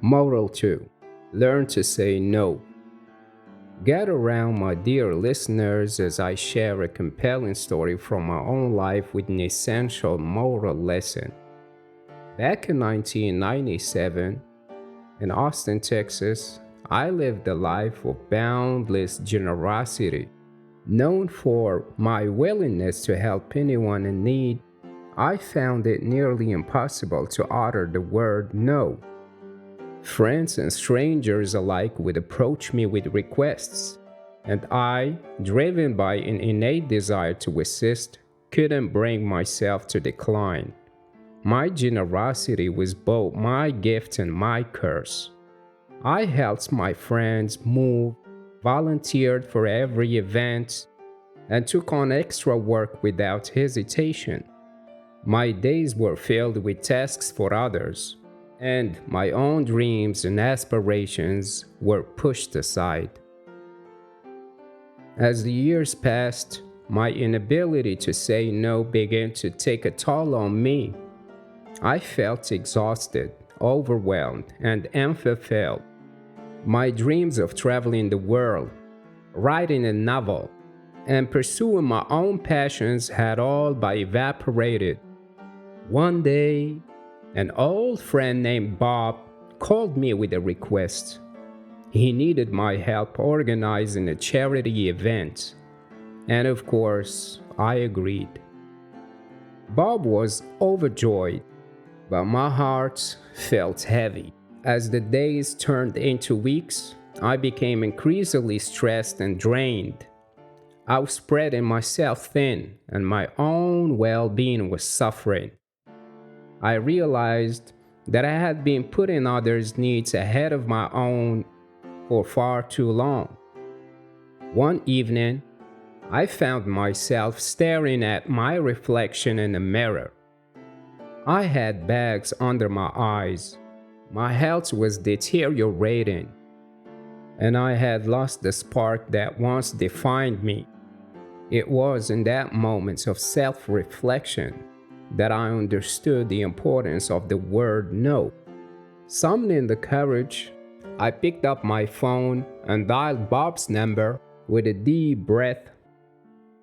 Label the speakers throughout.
Speaker 1: Moral 2. Learn to say no. Gather around, my dear listeners, as I share a compelling story from my own life with an essential moral lesson. Back in 1997, in Austin, Texas, I lived a life of boundless generosity. Known for my willingness to help anyone in need, I found it nearly impossible to utter the word no. Friends and strangers alike would approach me with requests, and I, driven by an innate desire to assist, couldn't bring myself to decline. My generosity was both my gift and my curse. I helped my friends move, volunteered for every event, and took on extra work without hesitation. My days were filled with tasks for others, and my own dreams and aspirations were pushed aside. As the years passed, my inability to say no began to take a toll on me. I felt exhausted, overwhelmed, and unfulfilled. My dreams of traveling the world, writing a novel, and pursuing my own passions had all but evaporated. One day, an old friend named Bob called me with a request. He needed my help organizing a charity event, and of course, I agreed. Bob was overjoyed, but my heart felt heavy. As the days turned into weeks, I became increasingly stressed and drained. I was spreading myself thin, and my own well-being was suffering. I realized that I had been putting others' needs ahead of my own for far too long. One evening, I found myself staring at my reflection in the mirror. I had bags under my eyes, my health was deteriorating, and I had lost the spark that once defined me. It was in that moment of self-reflection that I understood the importance of the word no. Summoning the courage, I picked up my phone and dialed Bob's number. With a deep breath,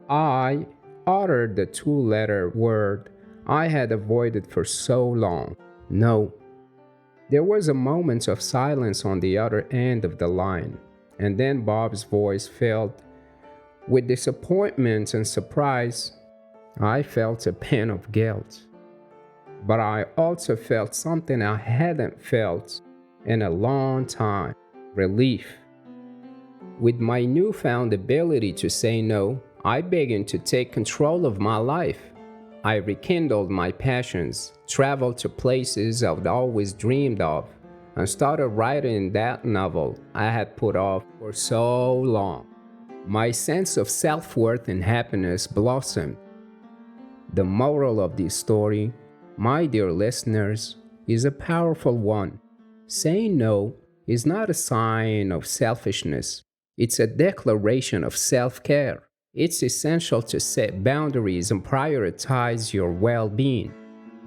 Speaker 1: I uttered the two-letter word I had avoided for so long: no. There was a moment of silence on the other end of the line, and then Bob's voice filled with disappointment and surprise. I felt a pang of guilt, but I also felt something I hadn't felt in a long time: relief. With my newfound ability to say no, I began to take control of my life. I rekindled my passions, traveled to places I'd always dreamed of, and started writing that novel I had put off for so long. My sense of self-worth and happiness blossomed. The moral of this story, my dear listeners, is a powerful one. Saying no is not a sign of selfishness. It's a declaration of self-care. It's essential to set boundaries and prioritize your well-being.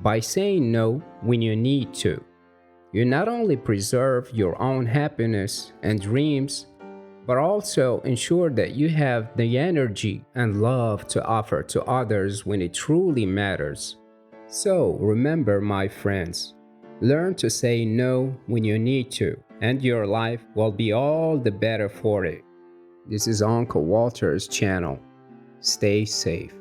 Speaker 1: By saying no when you need to, you not only preserve your own happiness and dreams, but also ensure that you have the energy and love to offer to others when it truly matters. So remember, my friends, learn to say no when you need to, and your life will be all the better for it. This is Uncle Walter's channel. Stay safe.